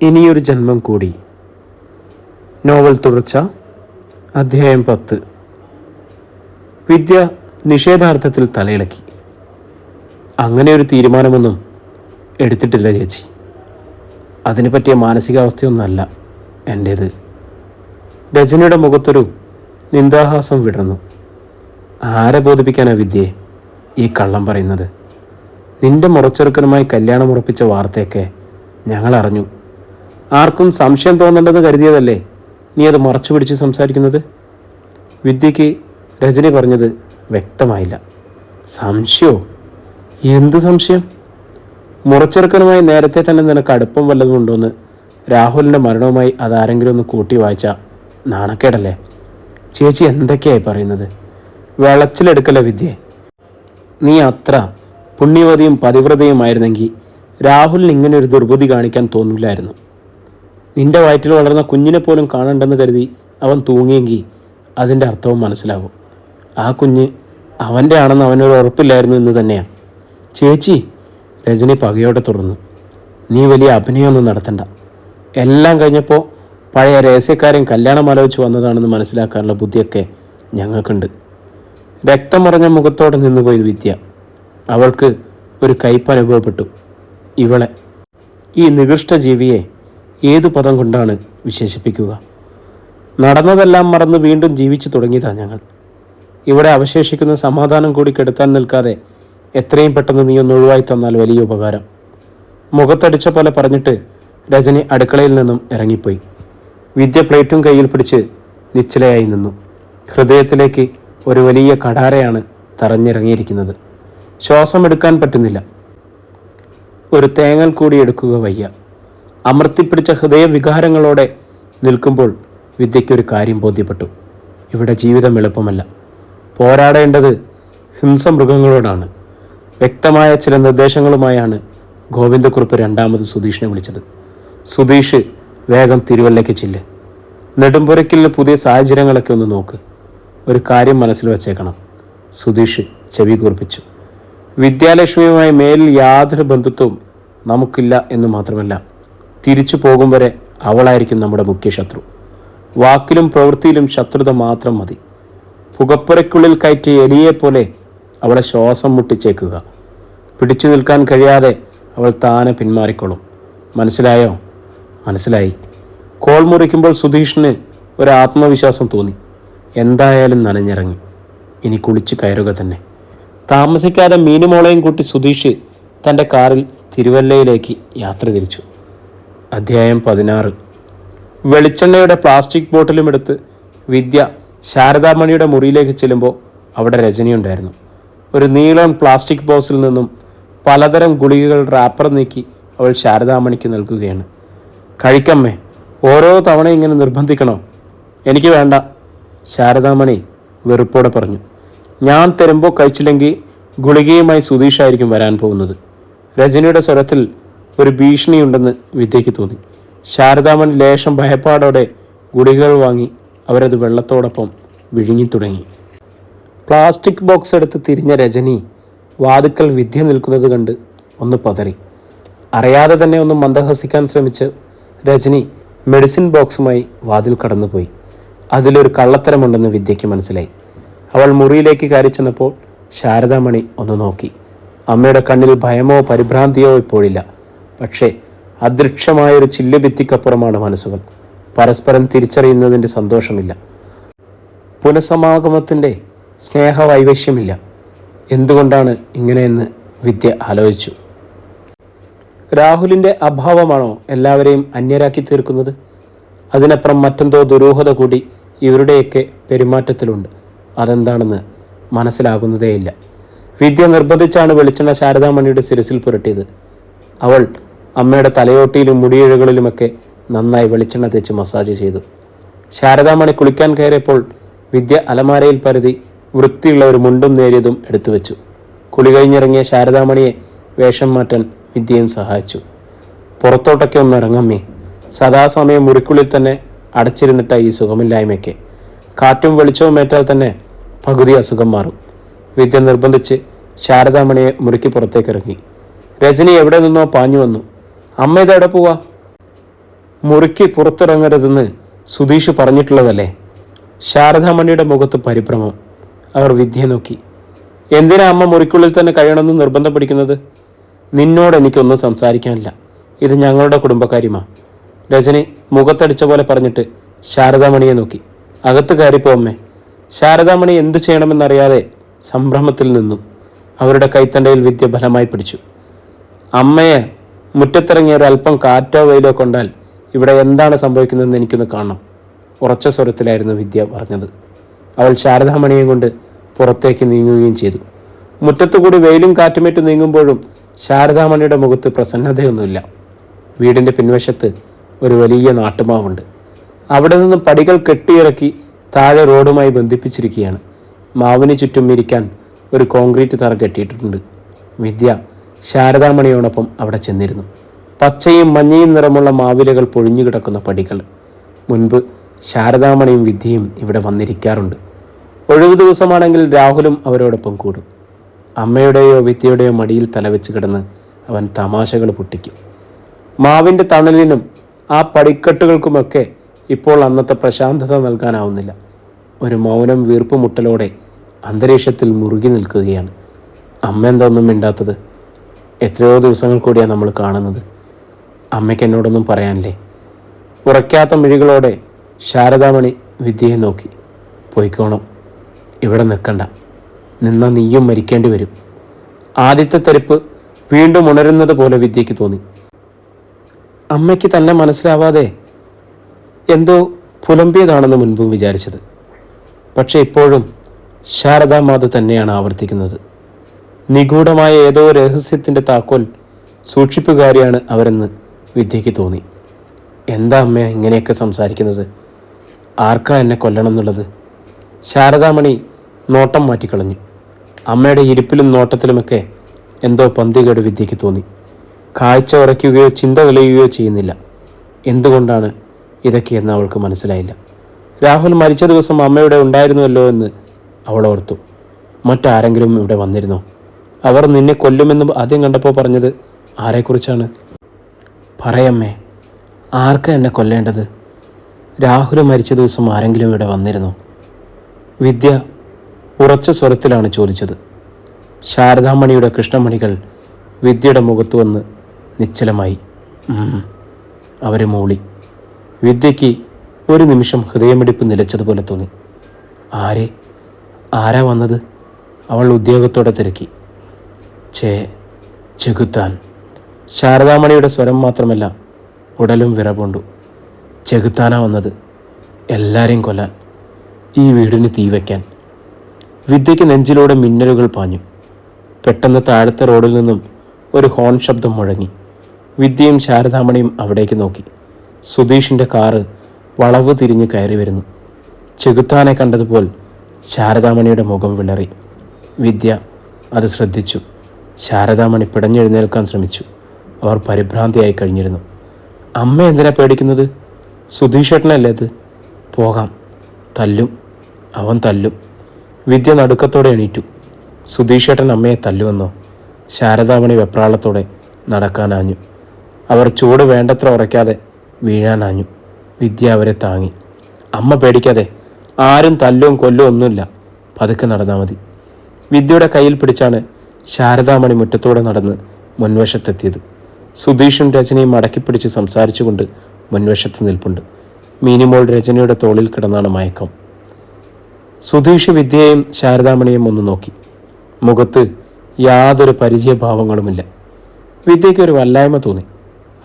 ഇനിയൊരു ജന്മം കൂടി. നോവൽ തുടർച്ച, അധ്യായം 10. വിദ്യ നിഷേധാർത്ഥത്തിൽ തലയിളക്കി. അങ്ങനെ ഒരു തീരുമാനമൊന്നും എടുത്തിട്ടില്ല ചേച്ചി. അതിന് പറ്റിയ മാനസികാവസ്ഥയൊന്നുമല്ല എൻ്റേത്. രജനിയുടെ മുഖത്തൊരു നിന്ദാഹാസം വിടർന്നു. ആരെ ബോധിപ്പിക്കാനാ വിദ്യയെ ഈ കള്ളം പറയുന്നത്? നിന്റെ മുറച്ചെറുക്കനുമായി കല്യാണം ഉറപ്പിച്ച വാർത്തയൊക്കെ ഞങ്ങൾ അറിഞ്ഞു. ആർക്കും സംശയം തോന്നണ്ടെന്ന് കരുതിയതല്ലേ നീ അത് മറച്ചു പിടിച്ച് സംസാരിക്കുന്നത്? വിദ്യയ്ക്ക് രജനി പറഞ്ഞത് വ്യക്തമായില്ല. സംശയമോ? എന്ത് സംശയം? മുറച്ചെറുക്കനുമായി നേരത്തെ തന്നെ നിനക്ക് അടുപ്പം വല്ലതും ഉണ്ടോയെന്ന് രാഹുലിൻ്റെ മരണവുമായി അതാരെങ്കിലും ഒന്ന് കൂട്ടി വായിച്ചാൽ നാണക്കേടല്ലേ? ചേച്ചി എന്തൊക്കെയായി പറയുന്നത്? വിളച്ചിലെടുക്കല വിദ്യയെ. നീ അത്ര പുണ്യവതിയും പതിവ്രതയുമായിരുന്നെങ്കിൽ രാഹുലിന് ഇങ്ങനെ ഒരു ദുർബുദ്ധി കാണിക്കാൻ തോന്നില്ലായിരുന്നു. നിന്റെ വയറ്റിൽ വളർന്ന കുഞ്ഞിനെ പോലും കാണണ്ടെന്ന് കരുതി അവൻ തൂങ്ങിയെങ്കിൽ അതിൻ്റെ അർത്ഥവും മനസ്സിലാകും. ആ കുഞ്ഞ് അവൻ്റെ ആണെന്ന് അവനൊരു ഉറപ്പില്ലായിരുന്നു എന്ന് തന്നെയാണ്. ചേച്ചി, രജനി പകയോടെ തുടർന്നു, നീ വലിയ അഭിനയമൊന്നും നടത്തണ്ട. എല്ലാം കഴിഞ്ഞപ്പോൾ പഴയ രഹസ്യക്കാരൻ കല്യാണം ആലോചിച്ച് വന്നതാണെന്ന് മനസ്സിലാക്കാനുള്ള ബുദ്ധിയൊക്കെ ഞങ്ങൾക്കുണ്ട്. രക്തം മറഞ്ഞ മുഖത്തോടെ നിന്നുപോയി വിദ്യ. അവൾക്ക് ഒരു കയ്പ് അനുഭവപ്പെട്ടു. ഇവളെ, ഈ നികൃഷ്ട ജീവിയെ ഏതു പദം കൊണ്ടാണ് വിശേഷിപ്പിക്കുക? നടന്നതെല്ലാം മറന്ന് വീണ്ടും ജീവിച്ചു തുടങ്ങിയതാണ് ഞങ്ങൾ. ഇവിടെ അവശേഷിക്കുന്ന സമാധാനം കൂടി കെടുത്താൻ നിൽക്കാതെ എത്രയും പെട്ടെന്ന് നീ ഒന്ന് ഒഴിവായി തന്നാൽ വലിയ ഉപകാരം. മുഖത്തടിച്ച പോലെ പറഞ്ഞിട്ട് രജനി അടുക്കളയിൽ നിന്നും ഇറങ്ങിപ്പോയി. വിദ്യ പ്ലേറ്റും കയ്യിൽ പിടിച്ച് നിശ്ചലയായി നിന്നു. ഹൃദയത്തിലേക്ക് ഒരു വലിയ കടാരയാണ് തറഞ്ഞിറങ്ങിയിരിക്കുന്നത്. ശ്വാസമെടുക്കാൻ പറ്റുന്നില്ല. ഒരു തേങ്ങൽ കൂടി എടുക്കുക വയ്യ. അമർത്തിപ്പിടിച്ച ഹൃദയവികാരങ്ങളോടെ നിൽക്കുമ്പോൾ വിദ്യയ്ക്കൊരു കാര്യം ബോധ്യപ്പെട്ടു. ഇവിടെ ജീവിതം എളുപ്പമല്ല. പോരാടേണ്ടത് ഹിംസമൃഗങ്ങളോടാണ്. വ്യക്തമായ ചില നിർദ്ദേശങ്ങളുമായാണ് ഗോവിന്ദക്കുറുപ്പ് രണ്ടാമത് സുധീഷിനെ വിളിച്ചത്. സുധീഷ്, വേഗം തിരുവല്ലയ്ക്ക് ചെല്ല്. നെടുമ്പുരയ്ക്കുള്ള പുതിയ സാഹചര്യങ്ങളൊക്കെ ഒന്ന് നോക്ക്. ഒരു കാര്യം മനസ്സിൽ വച്ചേക്കണം. സുധീഷ് ചെവി കൂർപ്പിച്ചു. വിദ്യാലക്ഷ്മിയുമായി മേലിൽ യാതൊരു ബന്ധുത്വവും നമുക്കില്ല എന്ന് മാത്രമല്ല, തിരിച്ചു പോകും വരെ അവളായിരിക്കും നമ്മുടെ മുഖ്യ ശത്രു. വാക്കിലും പ്രവൃത്തിയിലും ശത്രുത മാത്രം മതി. പുകപ്പുരയ്ക്കുള്ളിൽ കയറ്റിയ എലിയെപ്പോലെ അവളെ ശ്വാസം മുട്ടിച്ചേക്കുക. പിടിച്ചു നിൽക്കാൻ കഴിയാതെ അവൾ താനെ പിന്മാറിക്കോളും. മനസ്സിലായോ? മനസ്സിലായി. കോൾ മുറിക്കുമ്പോൾ സുധീഷിന് ഒരു ആത്മവിശ്വാസം തോന്നി. എന്തായാലും നനഞ്ഞിറങ്ങി. ഇനി കുളിച്ച് കയറുക തന്നെ. താമസിക്കാതെ മീനുമോളെയും കൂട്ടി സുധീഷ് തൻ്റെ കാറിൽ തിരുവല്ലയിലേക്ക് യാത്ര തിരിച്ചു. അധ്യായം 16. വെളിച്ചെണ്ണയുടെ പ്ലാസ്റ്റിക് ബോട്ടിലും എടുത്ത് വിദ്യ ശാരദാമണിയുടെ മുറിയിലേക്ക് ചെല്ലുമ്പോൾ അവിടെ രജനിയുണ്ടായിരുന്നു. ഒരു നീളൻ പ്ലാസ്റ്റിക് ബോക്സിൽ നിന്നും പലതരം ഗുളികകൾ റാപ്പർ നീക്കി അവൾ ശാരദാമണിക്ക് നൽകുകയാണ്. കഴിക്കമ്മേ, ഓരോ തവണ ഇങ്ങനെ നിർബന്ധിക്കണോ? എനിക്ക് വേണ്ട, ശാരദാമണി വെറുപ്പോടെ പറഞ്ഞു. ഞാൻ തരുമ്പോൾ കഴിച്ചില്ലെങ്കിൽ ഗുളികയുമായി സുധീഷായിരിക്കും വരാൻ പോകുന്നത്. രജനിയുടെ സ്വരത്തിൽ ഒരു ഭീഷണിയുണ്ടെന്ന് വിദ്യയ്ക്ക് തോന്നി. ശാരദാമണി ലേശം ഭയപ്പാടോടെ ഗുളികകൾ വാങ്ങി അവരത് വെള്ളത്തോടൊപ്പം വിഴുങ്ങി തുടങ്ങി. പ്ലാസ്റ്റിക് ബോക്സ് എടുത്ത് തിരിഞ്ഞ രജനി വാതുക്കൽ വിദ്യ നിൽക്കുന്നത് കണ്ട് ഒന്ന് പതറി. അറിയാതെ തന്നെ ഒന്ന് മന്ദഹസിക്കാൻ ശ്രമിച്ച് രജനി മെഡിസിൻ ബോക്സുമായി വാതിൽ കടന്നുപോയി. അതിലൊരു കള്ളത്തരമുണ്ടെന്ന് വിദ്യയ്ക്ക് മനസ്സിലായി. അവൾ മുറിയിലേക്ക് കയറി ചെന്നപ്പോൾ ശാരദാമണി ഒന്ന് നോക്കി. അമ്മയുടെ കണ്ണിൽ ഭയമോ പരിഭ്രാന്തിയോ ഇപ്പോഴില്ല. പക്ഷേ അദൃശ്യമായൊരു ചില്ലുഭിത്തിക്കപ്പുറമാണ് മനസ്സുകൾ. പരസ്പരം തിരിച്ചറിയുന്നതിൻ്റെ സന്തോഷമില്ല. പുനഃസമാഗമത്തിൻ്റെ സ്നേഹവൈവശ്യമില്ല. എന്തുകൊണ്ടാണ് ഇങ്ങനെയെന്ന് വിദ്യ ആലോചിച്ചു. രാഹുലിൻ്റെ അഭാവമാണോ എല്ലാവരെയും അന്യരാക്കി തീർക്കുന്നത്? അതിനപ്പുറം മറ്റെന്തോ ദുരൂഹത കൂടി ഇവരുടെയൊക്കെ പെരുമാറ്റത്തിലുണ്ട്. അതെന്താണെന്ന് മനസ്സിലാകുന്നതേയില്ല. വിദ്യ നിർബന്ധിച്ചാണ് വെളിച്ചെണ്ണ ശാരദാമണിയുടെ ശിരസിൽ പുരട്ടിയത്. അവൾ അമ്മയുടെ തലയോട്ടിയിലും മുടിയിഴകളിലുമൊക്കെ നന്നായി വെളിച്ചെണ്ണ തേച്ച് മസാജ് ചെയ്തു. ശാരദാമണി കുളിക്കാൻ കയറിയപ്പോൾ വിദ്യ അലമാരയിൽ പരതി വൃത്തിയുള്ള ഒരു മുണ്ടും നേരിയതും എടുത്തു വെച്ചു. കുളി കഴിഞ്ഞിറങ്ങിയ ശാരദാമണിയെ വേഷം മാറ്റാൻ വിദ്യയും സഹായിച്ചു. പുറത്തോട്ടൊക്കെ ഒന്ന് ഇറങ്ങമ്മേ. സദാസമയം മുറിക്കുള്ളിൽ തന്നെ അടച്ചിരുന്നിട്ട ഈ സുഖമില്ലായ്മയ്ക്ക്. കാറ്റും വെളിച്ചവും ഏറ്റാൽ തന്നെ പകുതി അസുഖം മാറും. വിദ്യ നിർബന്ധിച്ച് ശാരദാമണിയെ മുറിക്ക് പുറത്തേക്ക് ഇറങ്ങി. രജനി എവിടെ നിന്നോ പാഞ്ഞു വന്നു. അമ്മ ഇതെവിടെ പോവാ? മുറിക്ക് പുറത്തിറങ്ങരുതെന്ന് സുധീഷ് പറഞ്ഞിട്ടുള്ളതല്ലേ? ശാരദാമണിയുടെ മുഖത്ത് പരിഭ്രമം. അവർ വിദ്യയെ നോക്കി. എന്തിനാ അമ്മ മുറിക്കുള്ളിൽ തന്നെ കഴിയണമെന്ന് നിർബന്ധം പിടിക്കുന്നത്? നിന്നോട് എനിക്കൊന്നും സംസാരിക്കാനില്ല. ഇത് ഞങ്ങളുടെ കുടുംബക്കാര്യമാ. രജനി മുഖത്തടിച്ച പോലെ പറഞ്ഞിട്ട് ശാരദാമണിയെ നോക്കി. അകത്ത് കയറിപ്പോ അമ്മേ. ശാരദാമണി എന്തു ചെയ്യണമെന്നറിയാതെ സംഭ്രമത്തിൽ നിന്നു. അവരുടെ കൈത്തണ്ടയിൽ വിദ്യ ബലമായി പിടിച്ചു. അമ്മയെ മുറ്റത്തിറങ്ങിയ ഒരല്പം കാറ്റോ വെയിലോ കൊണ്ടാൽ ഇവിടെ എന്താണ് സംഭവിക്കുന്നതെന്ന് എനിക്കൊന്ന് കാണണം. ഉറച്ച സ്വരത്തിലായിരുന്നു വിദ്യ പറഞ്ഞത്. അവൾ ശാരദാമണിയെ കൊണ്ട് പുറത്തേക്ക് നീങ്ങുകയും ചെയ്തു. മുറ്റത്തുകൂടി വെയിലും കാറ്റുമേറ്റ് നീങ്ങുമ്പോഴും ശാരദാമണിയുടെ മുഖത്ത് പ്രസന്നതയൊന്നുമില്ല. വീടിൻ്റെ പിൻവശത്ത് ഒരു വലിയ നാട്ടുമാവുണ്ട്. അവിടെ നിന്നും പടികൾ കെട്ടിയിറക്കി താഴെ റോഡുമായി ബന്ധിപ്പിച്ചിരിക്കുകയാണ്. മാവിന് ചുറ്റും ഇരിക്കാൻ ഒരു കോൺക്രീറ്റ് തറ കെട്ടിയിട്ടുണ്ട്. വിദ്യ ശാരദാമണിയോടൊപ്പം അവിടെ ചെന്നിരുന്നു. പച്ചയും മഞ്ഞയും നിറമുള്ള മാവിലകൾ പൊഴിഞ്ഞു കിടക്കുന്ന പടികൾ. മുൻപ് ശാരദാമണിയും വിദ്യയും ഇവിടെ വന്നിരിക്കാറുണ്ട്. ഒഴിവു ദിവസമാണെങ്കിൽ രാഹുലും അവരോടൊപ്പം കൂടും. അമ്മയുടെയോ വിദ്യയുടെയോ മടിയിൽ തലവെച്ച് കിടന്ന് അവൻ തമാശകൾ പൊട്ടിക്കും. മാവിൻ്റെ തണലിനും ആ പടിക്കെട്ടുകൾക്കുമൊക്കെ ഇപ്പോൾ അന്നത്തെ പ്രശാന്തത നൽകാനാവുന്നില്ല. ഒരു മൗനം വീർപ്പുമുട്ടലോടെ അന്തരീക്ഷത്തിൽ മുറുകി നിൽക്കുകയാണ്. അമ്മ എന്താ ഒന്നും മിണ്ടാത്തത്? എത്രയോ ദിവസങ്ങൾ കൂടിയാണ് നമ്മൾ കാണുന്നത്. അമ്മയ്ക്ക് എന്നോടൊന്നും പറയാനില്ലേ? ഉറയ്ക്കാത്ത മിഴികളോടെ ശാരദാമണി വിദ്യയെ നോക്കി. പോയിക്കോണം, ഇവിടെ നിൽക്കണ്ട. നിന്ന നീയും മരിക്കേണ്ടി വരും. ആദ്യത്തെ തെറിപ്പ് വീണ്ടും ഉണരുന്നത് പോലെ വിദ്യയ്ക്ക് തോന്നി. അമ്മയ്ക്ക് തന്നെ മനസ്സിലാവാതെ എന്തോ പുലമ്പിയതാണെന്ന് മുൻപും വിചാരിച്ചത്. പക്ഷെ ഇപ്പോഴും ശാരദാമാത തന്നെയാണ് ആവർത്തിക്കുന്നത്. നിഗൂഢമായ ഏതോ രഹസ്യത്തിൻ്റെ താക്കോൽ സൂക്ഷിപ്പുകാരിയാണ് അവരെന്ന് വിദ്യയ്ക്ക് തോന്നി. എന്താ അമ്മ ഇങ്ങനെയൊക്കെ സംസാരിക്കുന്നത്? ആർക്കാ എന്നെ കൊല്ലണം എന്നുള്ളത്? ശാരദാമണി നോട്ടം മാറ്റിക്കളഞ്ഞു. അമ്മയുടെ ഇരിപ്പിലും നോട്ടത്തിലുമൊക്കെ എന്തോ പന്തികേട് വിദ്യയ്ക്ക് തോന്നി. കാഴ്ച ഉറയ്ക്കുകയോ ചിന്ത തെളിയുകയോ ചെയ്യുന്നില്ല. എന്തുകൊണ്ടാണ് ഇതൊക്കെയെന്ന് അവൾക്ക് മനസ്സിലായില്ല. രാഹുൽ മരിച്ച ദിവസം അമ്മയുടെ ഉണ്ടായിരുന്നുവല്ലോ എന്ന് അവൾ ഓർത്തു. മറ്റാരെങ്കിലും ഇവിടെ വന്നിരുന്നോ? അവർ നിന്നെ കൊല്ലുമെന്ന് ആദ്യം കണ്ടപ്പോൾ പറഞ്ഞത് ആരെക്കുറിച്ചാണ്? പറയമ്മേ, ആർക്കാ എന്നെ കൊല്ലേണ്ടത്? രാഹുൽ മരിച്ച ദിവസം ആരെങ്കിലും ഇവിടെ വന്നിരുന്നോ? വിദ്യ ഉറച്ച സ്വരത്തിലാണ് ചോദിച്ചത്. ശാരദാമണിയുടെ കൃഷ്ണമണികൾ വിദ്യയുടെ മുഖത്ത് വന്ന് നിശ്ചലമായി. അവർ മൂളി. വിദ്യയ്ക്ക് ഒരു നിമിഷം ഹൃദയമിടിപ്പ് നിലച്ചതുപോലെ തോന്നി. ആരാ വന്നത്? അവൾ ഉദ്യോഗത്തോടെ തിരക്കി. ചെകുത്താൻ. ശാരദാമണിയുടെ സ്വരം മാത്രമല്ല, ഉടലും വിറപൂണ്ടു. ചെകുത്താനാ വന്നത്, എല്ലാവരെയും കൊല്ലാൻ, ഈ വീടിന് തീ വയ്ക്കാൻ. വിദ്യയ്ക്ക് നെഞ്ചിലൂടെ മിന്നലുകൾ പാഞ്ഞു. പെട്ടെന്ന് താഴത്തെ റോഡിൽ നിന്നും ഒരു ഹോൺ ശബ്ദം മുഴങ്ങി. വിദ്യയും ശാരദാമണിയും അവിടേക്ക് നോക്കി. സുധീഷിൻ്റെ കാറ് വളവ് തിരിഞ്ഞ് കയറി വരുന്നു. ചെകുത്താനെ കണ്ടതുപോൽ ശാരദാമണിയുടെ മുഖം വിളറി. വിദ്യ അത് ശ്രദ്ധിച്ചു. ശാരദാമണി പിടഞ്ഞെഴുന്നേൽക്കാൻ ശ്രമിച്ചു. അവർ പരിഭ്രാന്തിയായി കഴിഞ്ഞിരുന്നു. അമ്മ എന്തിനാ പേടിക്കുന്നത്? സുധീഷേട്ടനല്ലേ അത്? പോകാം, തല്ലും, അവൻ തല്ലും. വിദ്യ നടുക്കത്തോടെ എണീറ്റു. സുധീഷേട്ടൻ അമ്മയെ തല്ലുവെന്നോ? ശാരദാമണി വെപ്രാളത്തോടെ നടക്കാനാഞ്ഞു. അവർ ചൂട് വേണ്ടത്ര ഉറയ്ക്കാതെ വീഴാനാഞ്ഞു. വിദ്യ അവരെ താങ്ങി. അമ്മ പേടിക്കാതെ, ആരും തല്ലും കൊല്ലും ഒന്നുമില്ല, പതുക്കെ നടന്നാൽ മതി. വിദ്യയുടെ കയ്യിൽ പിടിച്ചാണ് ശാരദാമണി മുറ്റത്തോടെ നടന്ന് മുൻവശത്തെത്തിയത്. സുധീഷും രജനിയും മടക്കിപ്പിടിച്ച് സംസാരിച്ചുകൊണ്ട് മുൻവശത്ത് നിൽപ്പുണ്ട്. മീനിമോൾ രജനിയുടെ തോളിൽ കിടന്നാണ് മയക്കം. സുധീഷ് വിദ്യയെയും ശാരദാമണിയെയും ഒന്ന് നോക്കി. മുഖത്ത് യാതൊരു പരിചയഭാവങ്ങളുമില്ല. വിദ്യയ്ക്ക് ഒരു വല്ലായ്മ തോന്നി.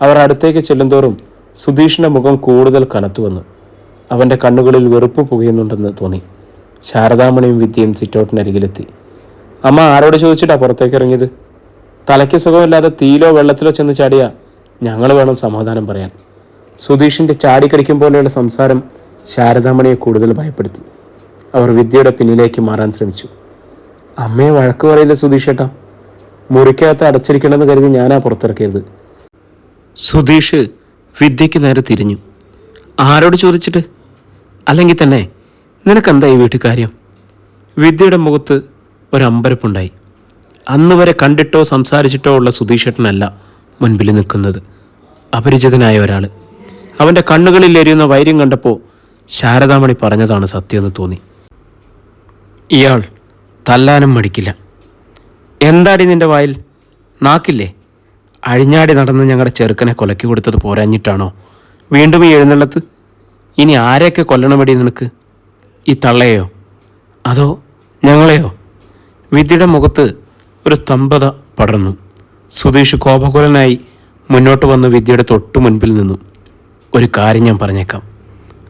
അവർ അടുത്തേക്ക് ചെല്ലുന്തോറും സുധീഷിൻ്റെ മുഖം കൂടുതൽ കനത്തുവന്നു. അവൻ്റെ കണ്ണുകളിൽ വെറുപ്പ് പുകയുന്നുണ്ടെന്ന് തോന്നി. ശാരദാമണിയും വിദ്യയും സിറ്റൗട്ടിനരികിലെത്തി. അമ്മ ആരോട് ചോദിച്ചിട്ടാ പുറത്തേക്ക് ഇറങ്ങിയത്? തലയ്ക്ക് സുഖമില്ലാതെ തീയിലോ വെള്ളത്തിലോ ചെന്ന് ചാടിയാ ഞങ്ങൾ വേണം സമാധാനം പറയാൻ. സുധീഷിൻ്റെ ചാടിക്കടിക്കും പോലെയുള്ള സംസാരം ശാരദാമണിയെ കൂടുതൽ ഭയപ്പെടുത്തി. അവർ വിദ്യയുടെ പിന്നിലേക്ക് മാറാൻ ശ്രമിച്ചു. അമ്മയെ വഴക്ക് പറയില്ല സുധീഷേട്ടാ, മുറിക്കകത്ത് അടച്ചിരിക്കണമെന്ന് കരുതി ഞാനാ പുറത്തിറക്കിയത്. സുധീഷ് വിദ്യയ്ക്ക് നേരെ തിരിഞ്ഞു. ആരോട് ചോദിച്ചിട്ട്? അല്ലെങ്കിൽ തന്നെ നിനക്കെന്താ ഈ വീട്ടിൽ കാര്യം? വിദ്യയുടെ മുഖത്ത് ഒരമ്പരപ്പുണ്ടായി. അന്ന് വരെ കണ്ടിട്ടോ സംസാരിച്ചിട്ടോ ഉള്ള സുധീഷേട്ടനല്ല മുൻപിൽ നിൽക്കുന്നത്, അപരിചിതനായ ഒരാൾ. അവൻ്റെ കണ്ണുകളിൽ എരിയുന്ന വൈര്യം കണ്ടപ്പോൾ ശാരദാമണി പറഞ്ഞതാണ് സത്യമെന്ന് തോന്നി. ഇയാൾ തല്ലാനും മടിക്കില്ല. എന്താടി നിന്റെ വായിൽ? നാക്കില്ലേ? അഴിഞ്ഞാടി നടന്ന് ഞങ്ങളുടെ ചെറുക്കനെ കൊലക്കി കൊടുത്തത് പോരാഞ്ഞിട്ടാണോ വീണ്ടും ഈ എഴുന്നള്ളത്ത്? ഇനി ആരെയൊക്കെ കൊല്ലണമടി നിനക്ക്? ഈ തള്ളയെയോ അതോ ഞങ്ങളെയോ? വിദ്യയുടെ മുഖത്ത് ഒരു സ്തംഭത പടർന്നു. സുധീഷ് കോപകുലനായി മുന്നോട്ട് വന്ന് വിദ്യയുടെ തൊട്ടു മുൻപിൽ നിന്നു. ഒരു കാര്യം ഞാൻ പറഞ്ഞേക്കാം.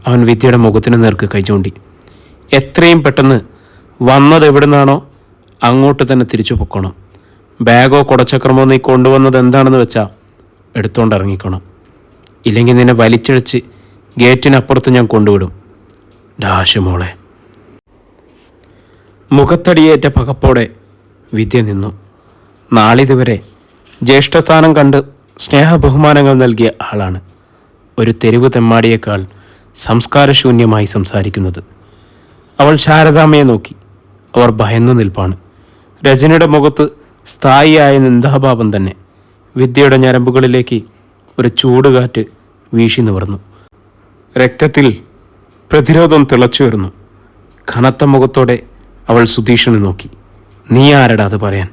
അവൻ വിദ്യയുടെ മുഖത്തിന് നേർക്ക് കൈ ചൂണ്ടി. എത്രയും പെട്ടെന്ന് വന്നത് എവിടുന്നാണോ അങ്ങോട്ട് തന്നെ തിരിച്ചു പൊക്കണം. ബാഗോ കുടച്ചക്രമോ നീ കൊണ്ടുവന്നത് എന്താണെന്ന് വെച്ചാൽ എടുത്തുകൊണ്ടിറങ്ങിക്കണം. ഇല്ലെങ്കിൽ നിന്നെ വലിച്ചഴിച്ച് ഗേറ്റിനപ്പുറത്ത് ഞാൻ കൊണ്ടുവിടും. ഡാഷുമോളെ. മുഖത്തടിയേറ്റ പകപ്പോടെ വിദ്യ നിന്നു. നാളിതുവരെ ജ്യേഷ്ഠസ്ഥാനം കണ്ട് സ്നേഹബഹുമാനങ്ങൾ നൽകിയ ആളാണ് ഒരു തെരുവ് തെമ്മാടിയേക്കാൾ സംസ്കാരശൂന്യമായി സംസാരിക്കുന്നത്. അവൾ ശാരദാമ്മയെ നോക്കി. അവർ ഭയന്നു നിൽപ്പാണ്. രജനിയുടെ മുഖത്ത് സ്ഥായിയായ നിന്ദാഭാവം തന്നെ. വിദ്യയുടെ ഞരമ്പുകളിലേക്ക് ഒരു ചൂടുകാറ്റ് വീശി നിവർന്നു. രക്തത്തിൽ പ്രതിരോധം തിളച്ചുയർന്നു. കനത്ത മുഖത്തോടെ അവൾ സുധീഷിനെ നോക്കി. നീ ആരടാ അത് പറയാൻ?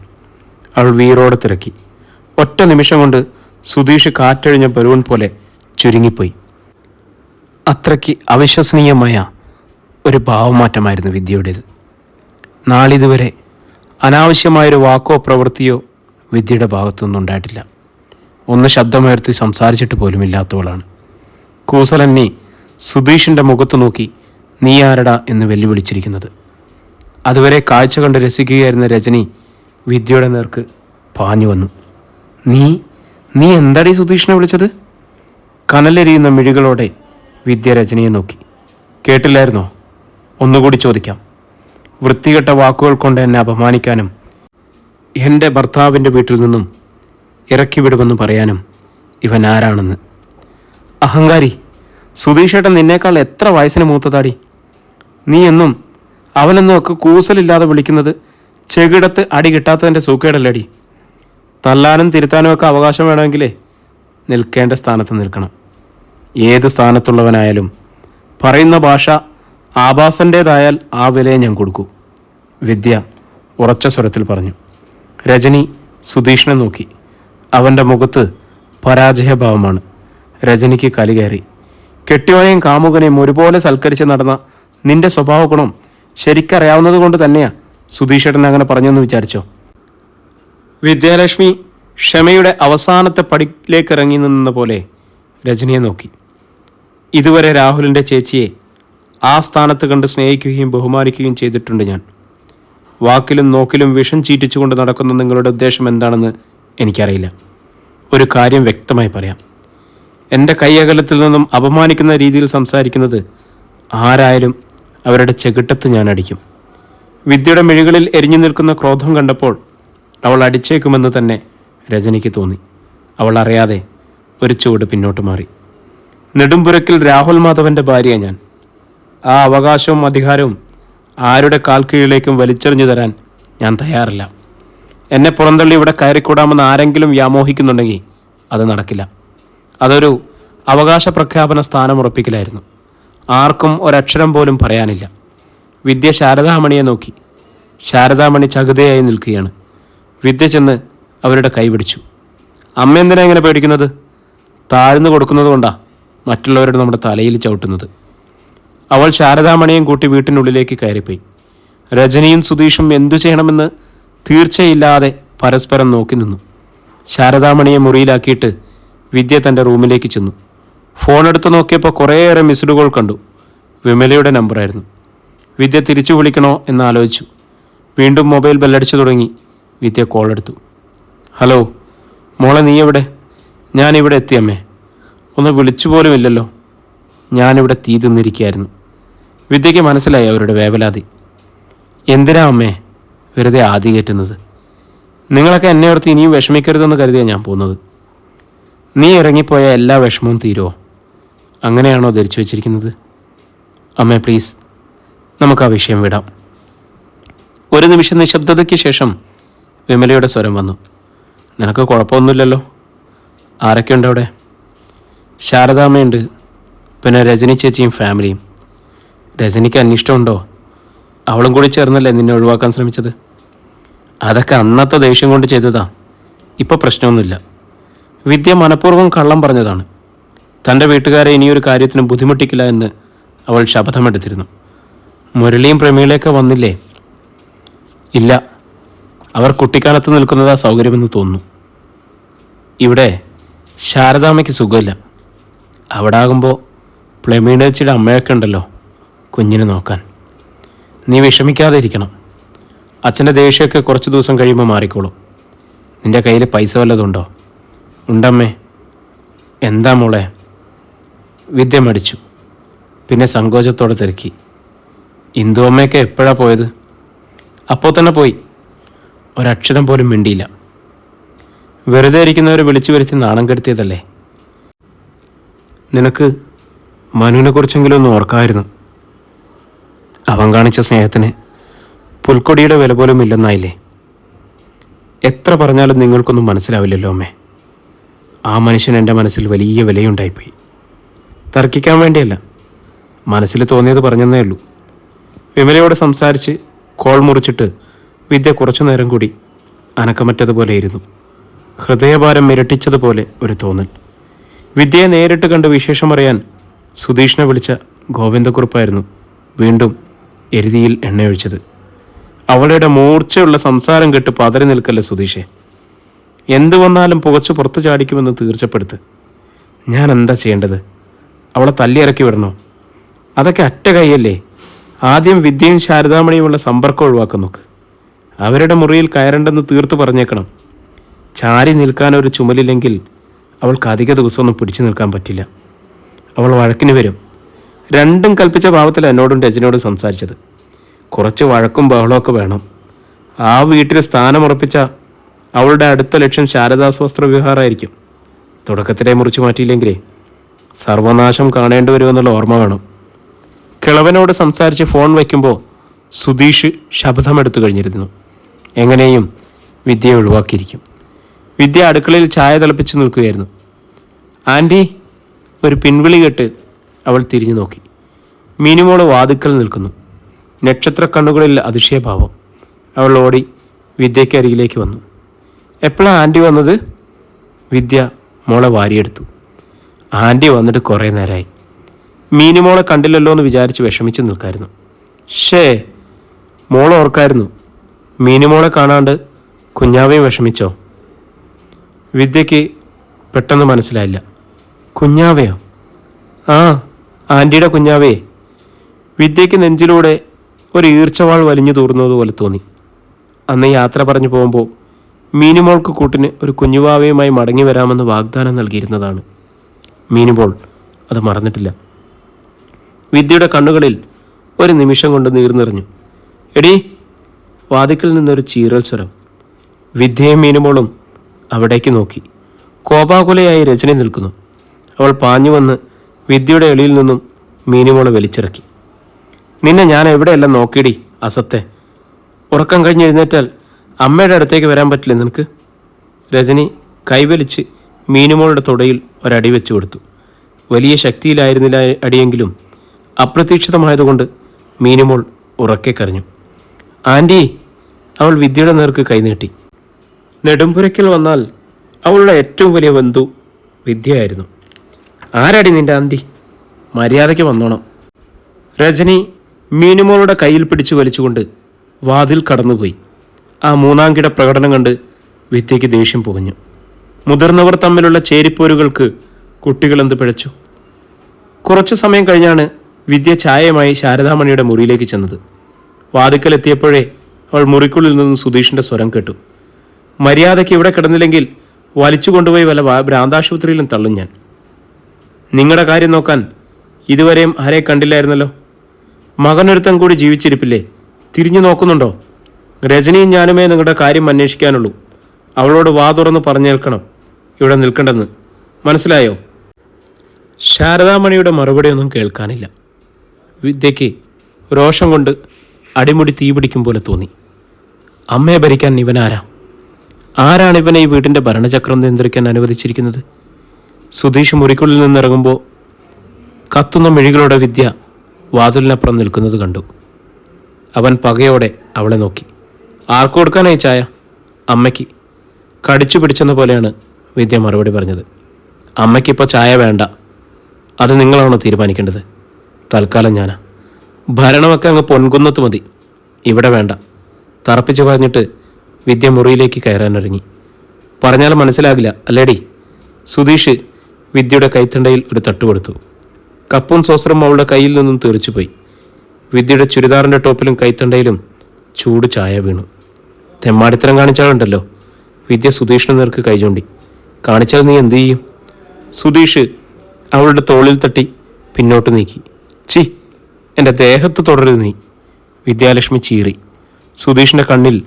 അവൾ വീറോടെ തിരക്കി. ഒറ്റ നിമിഷം കൊണ്ട് സുധീഷ് കാറ്റഴിഞ്ഞ ബലൂൺ പോലെ ചുരുങ്ങിപ്പോയി. അത്രയ്ക്ക് അവിശ്വസനീയമായ ഒരു ഭാവമാറ്റമായിരുന്നു വിദ്യയുടേത്. നാളിതുവരെ അനാവശ്യമായൊരു വാക്കോ പ്രവൃത്തിയോ വിദ്യയുടെ ഭാഗത്തുനിന്നും ഉണ്ടായിട്ടില്ല. ഒന്ന് ശബ്ദമുയർത്തി സംസാരിച്ചിട്ട് പോലുമില്ലാത്തവളാണ്. കൂസലന്നി സുധീഷിൻ്റെ മുഖത്ത് നോക്കി നീ ആരടാ എന്ന് വെല്ലുവിളിച്ചിരിക്കുന്നത്. അതുവരെ കാഴ്ച കണ്ട് രസിക്കുകയായിരുന്ന രജനി വിദ്യയുടെ നേർക്ക് പാഞ്ഞു വന്നു. നീ എന്താടീ സുധീഷിനെ വിളിച്ചത്? കനലെരിയുന്ന മിഴികളോടെ വിദ്യ രജനിയെ നോക്കി. കേട്ടില്ലായിരുന്നോ? ഒന്നുകൂടി ചോദിക്കാം. വൃത്തികെട്ട വാക്കുകൾ കൊണ്ട് എന്നെ അപമാനിക്കാനും എൻ്റെ ഭർത്താവിൻ്റെ വീട്ടിൽ നിന്നും ഇറക്കി വിടുമെന്ന് പറയാനും ഇവൻ ആരാണെന്ന്? അഹങ്കാരി! സുധീഷേട്ടൻ നിന്നേക്കാൾ എത്ര വയസ്സിന് മൂത്തതാടി? നീ എന്നും അവനെന്നും ഒക്കെ കൂസലില്ലാതെ വിളിക്കുന്നത് ചെകിടത്ത് അടി കിട്ടാത്തതിൻ്റെ സൂക്കേടല്ലടി. തല്ലാനും തിരുത്താനും ഒക്കെ അവകാശം വേണമെങ്കിലേ നിൽക്കേണ്ട സ്ഥാനത്ത് നിൽക്കണം. ഏത് സ്ഥാനത്തുള്ളവനായാലും പറയുന്ന ഭാഷ ആഭാസൻ്റേതായാൽ ആ വിലയെ ഞാൻ കൊടുക്കൂ. വിദ്യ ഉറച്ച സ്വരത്തിൽ പറഞ്ഞു. രജനി സുധീഷിനെ നോക്കി. അവൻ്റെ മുഖത്ത് പരാജയഭാവമാണ്. രജനിക്ക് കലി കയറി. കെട്ടിയോനെയും കാമുകനെയും ഒരുപോലെ സൽക്കരിച്ച് നടന്ന നിന്റെ സ്വഭാവ ഗുണം ശരിക്കറിയാവുന്നത് കൊണ്ട് തന്നെയാ സുധീഷേട്ടൻ അങ്ങനെ പറഞ്ഞെന്ന് വിചാരിച്ചോ? വിദ്യാലക്ഷ്മി ക്ഷമയുടെ അവസാനത്തെ പടിയിലേക്ക് ഇറങ്ങി നിന്ന പോലെ രജനിയെ നോക്കി. ഇതുവരെ രാഹുലിൻ്റെ ചേച്ചിയെ ആ സ്ഥാനത്ത് കണ്ട് സ്നേഹിക്കുകയും ബഹുമാനിക്കുകയും ചെയ്തിട്ടുണ്ട് ഞാൻ. വാക്കിലും നോക്കിലും വിഷം ചീറ്റിച്ചുകൊണ്ട് നടക്കുന്ന നിങ്ങളുടെ ഉദ്ദേശം എന്താണെന്ന് എനിക്കറിയില്ല. ഒരു കാര്യം വ്യക്തമായി പറയാം. എൻ്റെ കൈയകലത്തിൽ നിന്നും അപമാനിക്കുന്ന രീതിയിൽ സംസാരിക്കുന്നത് ആരായാലും അവരുടെ ചെകിട്ടത്ത് ഞാൻ അടിക്കും. വിദ്യയുടെ മിഴികളിൽ എരിഞ്ഞു നിൽക്കുന്ന ക്രോധം കണ്ടപ്പോൾ അവൾ അടിച്ചേക്കുമെന്ന് തന്നെ രജനിക്ക് തോന്നി. അവൾ അറിയാതെ ഒരു ചുവട് പിന്നോട്ട് മാറി. നെടുമ്പുരക്കിൽ രാഹുൽ മാധവൻ്റെ ഭാര്യ ഞാൻ. ആ അവകാശവും അധികാരവും ആരുടെ കാൽ കീഴിലേക്കും വലിച്ചെറിഞ്ഞു തരാൻ ഞാൻ തയ്യാറില്ല. എന്നെ പുറന്തള്ളി ഇവിടെ കയറിക്കൂടാമെന്ന് ആരെങ്കിലും വ്യാമോഹിക്കുന്നുണ്ടെങ്കിൽ അത് നടക്കില്ല. അതൊരു അവകാശ പ്രഖ്യാപന സ്ഥാനമുറപ്പിക്കലായിരുന്നു. ആർക്കും ഒരക്ഷരം പോലും പറയാനില്ല. വിദ്യ ശാരദാമണിയെ നോക്കി. ശാരദാമണി ചകിതയായി നിൽക്കുകയാണ്. വിദ്യ ചെന്ന് അവരുടെ കൈ പിടിച്ചു. അമ്മ എന്തിനാ ഇങ്ങനെ പേടിക്കുന്നത്? താഴ്ന്നു കൊടുക്കുന്നത് കൊണ്ടാ മറ്റുള്ളവരുടെ നമ്മുടെ തലയിൽ ചവിട്ടുന്നത്. അവൾ ശാരദാമണിയും കൂട്ടി വീട്ടിനുള്ളിലേക്ക് കയറിപ്പോയി. രജനിയും സുധീഷും എന്തു ചെയ്യണമെന്ന് തീർച്ചയില്ലാതെ പരസ്പരം നോക്കി നിന്നു. ശാരദാമണിയെ മുറിയിലാക്കിയിട്ട് വിദ്യ തൻ്റെ റൂമിലേക്ക് ചെന്നു. ഫോണെടുത്ത് നോക്കിയപ്പോൾ കുറേയേറെ മിസ്ഡുകൾ കണ്ടു. വിമലയുടെ നമ്പറായിരുന്നു. വിദ്യ തിരിച്ചു വിളിക്കണോ എന്ന് ആലോചിച്ചു. വീണ്ടും മൊബൈൽ ബെല്ലടിച്ചു തുടങ്ങി. വിദ്യ കോൾ എടുത്തു. ഹലോ മോളെ, നീ എവിടെ? ഞാനിവിടെ എത്തിയമ്മേ. ഒന്ന് വിളിച്ചു പോലും ഇല്ലല്ലോ. ഞാനിവിടെ തീ തിന്നിരിക്കുകയായിരുന്നു. വിദ്യയ്ക്ക് മനസ്സിലായി അവരുടെ വേവലാതി. എന്തിനാ അമ്മേ വെറുതെ ആദി കയറ്റുന്നത്? നിങ്ങളൊക്കെ എന്നെ ഓർത്ത് ഇനിയും വിഷമിക്കരുതെന്ന് കരുതിയാണ് ഞാൻ പോകുന്നത്. നീ ഇറങ്ങിപ്പോയ എല്ലാ വിഷമവും തീരുമോ? അങ്ങനെയാണോ ധരിച്ചു വച്ചിരിക്കുന്നത്? അമ്മേ പ്ലീസ്, നമുക്ക് ആ വിഷയം വിടാം. ഒരു നിമിഷം നിശബ്ദതയ്ക്ക് ശേഷം വിമലയുടെ സ്വരം വന്നു. നിനക്ക് കുഴപ്പമൊന്നുമില്ലല്ലോ? ആരൊക്കെയുണ്ട് അവിടെ? ശാരദാമ്മയുണ്ട്, പിന്നെ രജനി ചേച്ചിയും ഫാമിലിയും. രജനിക്ക് അന്വേഷണമുണ്ടോ? അവളും കൂടി ചേർന്നല്ലേ നിന്നെ ഒഴിവാക്കാൻ ശ്രമിച്ചത്? അതൊക്കെ അന്നത്തെ ദേഷ്യം കൊണ്ട് ചെയ്തതാ. ഇപ്പോൾ പ്രശ്നമൊന്നുമില്ല. വിദ്യ മനഃപൂർവ്വം കള്ളം പറഞ്ഞതാണ്. തൻ്റെ വീട്ടുകാരെ ഇനിയൊരു കാര്യത്തിനും ബുദ്ധിമുട്ടിക്കില്ല എന്ന് അവൾ ശപഥമെടുത്തിരുന്നു. മുരളിയും പ്രമീളയൊക്കെ വന്നില്ലേ? ഇല്ല, അവർ കുട്ടിക്കാലത്ത് നിൽക്കുന്നതാ സൗകര്യമെന്ന് തോന്നുന്നു. ഇവിടെ ശാരദാമ്മയ്ക്ക് സുഖമില്ല. അവിടെ ആകുമ്പോൾ പ്രമീളച്ചിയുടെ അമ്മയൊക്കെ ഉണ്ടല്ലോ കുഞ്ഞിനെ നോക്കാൻ. നീ വിഷമിക്കാതെ ഇരിക്കണം. അച്ഛൻ്റെ ദേഷ്യമൊക്കെ കുറച്ച് ദിവസം കഴിയുമ്പോൾ മാറിക്കോളും. നിൻ്റെ കയ്യിൽ പൈസ വല്ലതുണ്ടോ? ഉണ്ടമ്മേ. എന്താ മോളെ? വിദ്യ മടിച്ചു. പിന്നെ സങ്കോചത്തോടെ തിരക്കി. ഇന്ദു അമ്മയൊക്കെ എപ്പോഴാണ് പോയത്? അപ്പോൾ തന്നെ പോയി. ഒരക്ഷരം പോലും മിണ്ടിയില്ല. വെറുതെ ഇരിക്കുന്നവരെ വിളിച്ചു വരുത്തി നാണം കെടുത്തിയതല്ലേ. നിനക്ക് മനുവിനെക്കുറിച്ചെങ്കിലും ഒന്ന് ഓർക്കാമായിരുന്നു. അവൻ കാണിച്ച സ്നേഹത്തിന് പുൽക്കൊടിയുടെ വില പോലും ഇല്ലെന്നായില്ലേ? എത്ര പറഞ്ഞാലും നിങ്ങൾക്കൊന്നും മനസ്സിലാവില്ലല്ലോ അമ്മേ. ആ മനുഷ്യൻ എൻ്റെ മനസ്സിൽ വലിയ വിലയുണ്ടായിപ്പോയി. തർക്കിക്കാൻ വേണ്ടിയല്ല, മനസ്സിൽ തോന്നിയത് പറഞ്ഞെന്നേ ഉള്ളൂ. വിമലയോട് സംസാരിച്ച് കോൾ മുറിച്ചിട്ട് വിദ്യ കുറച്ചു നേരം കൂടി അനക്കമറ്റതുപോലെ ഇരുന്നു. ഹൃദയഭാരം ഇരട്ടിച്ചതുപോലെ ഒരു തോന്നൽ. വിദ്യയെ നേരിട്ട് കണ്ട് വിശേഷം അറിയാൻ സുധീഷിനെ വിളിച്ച ഗോവിന്ദക്കുറുപ്പായിരുന്നു വീണ്ടും എരുതിയിൽ എണ്ണയൊഴിച്ചത്. അവളുടെ മൂർച്ചയുള്ള സംസാരം കേട്ട് പതറി നിൽക്കല്ലേ സുധീഷെ. എന്തു വന്നാലും പുകച്ചു പുറത്തു ചാടിക്കുമെന്ന് തീർച്ചപ്പെടുത്ത്. ഞാൻ എന്താ ചെയ്യേണ്ടത്? അവളെ തല്ലിയിറക്കി വിടണോ? അതൊക്കെ അറ്റ കൈയല്ലേ. ആദ്യം വിദ്യയും ശാരദാമണിയുമുള്ള സമ്പർക്കം ഒഴിവാക്കാൻ നോക്ക്. അവരുടെ മുറിയിൽ കയറേണ്ടെന്ന് തീർത്തു പറഞ്ഞേക്കണം. ചാരി നിൽക്കാനൊരു ചുമലില്ലെങ്കിൽ അവൾക്ക് അധിക ദിവസമൊന്നും പിടിച്ചു നിൽക്കാൻ പറ്റില്ല. അവൾ വഴക്കിന് വരും. രണ്ടും കൽപ്പിച്ച ഭാവത്തിൽ എന്നോടും രജനോടും സംസാരിച്ചത്. കുറച്ച് വഴക്കും ബഹളമൊക്കെ വേണം. ആ വീട്ടിൽ സ്ഥാനമുറപ്പിച്ച അവളുടെ അടുത്ത ലക്ഷ്യം ശാരദാസ് വസ്ത്രവിഹാരമായിരിക്കും. തുടക്കത്തിലെ മുറിച്ചു മാറ്റിയില്ലെങ്കിലേ സർവനാശം കാണേണ്ടി വരുമെന്നുള്ള ഓർമ്മ വേണം. കിളവനോട് സംസാരിച്ച് ഫോൺ വയ്ക്കുമ്പോൾ സുധീഷ് ശബ്ദമെടുത്തു കഴിഞ്ഞിരുന്നു. എങ്ങനെയും വിദ്യയെ ഒഴിവാക്കിയിരിക്കും. വിദ്യ അടുക്കളയിൽ ചായ തിളപ്പിച്ച് നിൽക്കുകയായിരുന്നു. ആൻറ്റി, ഒരു പിൻവിളി കേട്ട് അവൾ തിരിഞ്ഞു നോക്കി. മിനിമോള് വാതിക്കൽ നിൽക്കുന്നു. നക്ഷത്ര കണ്ണുകളിൽ അതിശയഭാവം. അവൾ ഓടി വിദ്യയ്ക്ക് അരികിലേക്ക് വന്നു. എപ്പോഴാണ് ആൻറ്റി വന്നത്? വിദ്യ മോളെ വാരിയെടുത്തു. ആൻറ്റി വന്നിട്ട് കുറേ നേരമായി. മീനുമോളെ കണ്ടില്ലല്ലോ എന്ന് വിചാരിച്ച് വിഷമിച്ച് നിൽക്കായിരുന്നു. ഷേ, മോളെ ഓർക്കായിരുന്നു. മീനുമോളെ കാണാണ്ട് കുഞ്ഞാവയും വിഷമിച്ചോ? വിദ്യയ്ക്ക് പെട്ടെന്ന് മനസ്സിലായില്ല. കുഞ്ഞാവയോ? ആ, ആൻറ്റിയുടെ കുഞ്ഞാവേ. വിദ്യയ്ക്ക് നെഞ്ചിലൂടെ ഒരു ഈർച്ചവാൾ വലിഞ്ഞു തൂർന്നതുപോലെ തോന്നി. അന്ന് യാത്ര പറഞ്ഞു പോകുമ്പോൾ മീനുമോൾക്ക് കൂട്ടിന് ഒരു കുഞ്ഞുവാവയുമായി മടങ്ങി വരാമെന്ന് വാഗ്ദാനം നൽകിയിരുന്നതാണ്. മീനുമോൾ അത് മറന്നിട്ടില്ല. വിദ്യയുടെ കണ്ണുകളിൽ ഒരു നിമിഷം കൊണ്ട് നീർനിറഞ്ഞു. എടീ! വാതിക്കൽ നിന്നൊരു ചീറൽ സ്വരം. വിദ്യയും മീനുമോളും അവിടേക്ക് നോക്കി. കോപാകുലയായി രജനി നിൽക്കുന്നു. അവൾ പാഞ്ഞു വന്ന് വിദ്യയുടെ എളിയിൽ നിന്നും മീനുമോളെ വലിച്ചിറക്കി. നിന്നെ ഞാൻ എവിടെയെല്ലാം നോക്കിയിടി അസത്തെ. ഉറക്കം കഴിഞ്ഞ് എഴുന്നേറ്റാൽ അമ്മയുടെ അടുത്തേക്ക് വരാൻ പറ്റില്ല നിനക്ക്? രജനി കൈവലിച്ച് മീനുമോളുടെ തുടയിൽ ഒരടി വെച്ചു കൊടുത്തു. വലിയ ശക്തിയിലായിരുന്നില്ല അടിയെങ്കിലും അപ്രതീക്ഷിതമായതുകൊണ്ട് മീനുമോൾ ഉറക്കെ കരഞ്ഞു. ആൻറ്റി! അവൾ വിദ്യയുടെ നേർക്ക് കൈനീട്ടി. നെടുമ്പുരയ്ക്കൽ വന്നാൽ അവളുടെ ഏറ്റവും വലിയ ബന്ധു വിദ്യയായിരുന്നു. ആരാടി നിന്റെ ആൻറ്റി? മര്യാദയ്ക്ക് വന്നോണം. രജനി മീനുമോളുടെ കയ്യിൽ പിടിച്ചു വലിച്ചുകൊണ്ട് വാതിൽ കടന്നുപോയി. ആ മൂന്നാംകിട പ്രകടനം കണ്ട് വിദ്യയ്ക്ക് ദേഷ്യം പുകഞ്ഞു. മുതിർന്നവർ തമ്മിലുള്ള ചേരിപ്പോരുകൾക്ക് കുട്ടികളെന്ത് പിഴച്ചു. കുറച്ചു സമയം കഴിഞ്ഞാണ് വിദ്യ ചായയുമായി ശാരദാമണിയുടെ മുറിയിലേക്ക് ചെന്നത്. വാതിക്കലെത്തിയപ്പോഴേ അവൾ മുറിക്കുള്ളിൽ നിന്ന് സുധീഷിൻ്റെ സ്വരം കേട്ടു. മര്യാദയ്ക്ക് ഇവിടെ കിടന്നില്ലെങ്കിൽ വലിച്ചു കൊണ്ടുപോയി വല്ല ഭ്രാന്താശുപത്രിയിലും തള്ളും ഞാൻ. നിങ്ങളുടെ കാര്യം നോക്കാൻ ഇതുവരെയും ആരെ കണ്ടില്ലായിരുന്നല്ലോ. മകനൊരുത്തൻ കൂടി ജീവിച്ചിരിപ്പില്ലേ? തിരിഞ്ഞു നോക്കുന്നുണ്ടോ? രജനിയും ഞാനുമേ നിങ്ങളുടെ കാര്യം അന്വേഷിക്കാനുള്ളൂ. അവളോട് വാ തുറന്ന് പറഞ്ഞേൽക്കണം ഇവിടെ നിൽക്കണ്ടെന്ന്. മനസ്സിലായോ? ശാരദാമണിയുടെ മറുപടിയൊന്നും കേൾക്കാനില്ല. വിദ്യയ്ക്ക് രോഷം കൊണ്ട് അടിമുടി തീപിടിക്കും പോലെ തോന്നി. അമ്മയെ ഭരിക്കാൻ ഇവനാരാ? ആരാണ് ഇവനെ ഈ വീട്ടിൻ്റെ ഭരണചക്രം നിയന്ത്രിക്കാൻ അനുവദിച്ചിരിക്കുന്നത്? സുധീഷ് മുറിക്കുള്ളിൽ നിന്നിറങ്ങുമ്പോൾ കത്തുന്ന മിഴികളോടെ വിദ്യ വാതിലിനപ്പുറം നിൽക്കുന്നത് കണ്ടു. അവൻ പകയോടെ അവളെ നോക്കി. ആർക്കു കൊടുക്കാനായി ചായ? അമ്മയ്ക്ക്. കടിച്ചു പിടിച്ചെന്ന പോലെയാണ് വിദ്യ മറുപടി പറഞ്ഞത്. അമ്മയ്ക്കിപ്പോൾ ചായ വേണ്ട, അത് നിങ്ങളാണോ തീരുമാനിക്കേണ്ടത്? തൽക്കാലം ഞാനാ. ഭരണമൊക്കെ അങ്ങ് പൊൻകുന്നത്ത് മതി, ഇവിടെ വേണ്ട. തറപ്പിച്ച് പറഞ്ഞിട്ട് വിദ്യ മുറിയിലേക്ക് കയറാനൊരുങ്ങി. പറഞ്ഞാൽ മനസ്സിലാകില്ല അല്ലേടി? സുധീഷ് വിദ്യയുടെ കൈത്തണ്ടയിൽ ഒരു തട്ടുകൊടുത്തു. കപ്പും സോസറും അവളുടെ കയ്യിൽ നിന്നും തെറിച്ചുപോയി. വിദ്യയുടെ ചുരിദാറിൻ്റെ ടോപ്പിലും കൈത്തണ്ടയിലും ചൂട് ചായ വീണു. തെമ്മാടിത്തരം കാണിച്ചാലുണ്ടല്ലോ. വിദ്യ സുധീഷിന് നേർക്ക് കൈ ചൂണ്ടി. കാണിച്ചാൽ നീ എന്തു ചെയ്യും? സുധീഷ് അവളുടെ തോളിൽ തട്ടി പിന്നോട്ട് നീക്കി. ചി, എൻ്റെ ദേഹത്ത് തുടരുത് നീ. വിദ്യാലക്ഷ്മി ചീറി. സുധീഷിൻ്റെ കണ്ണിൽ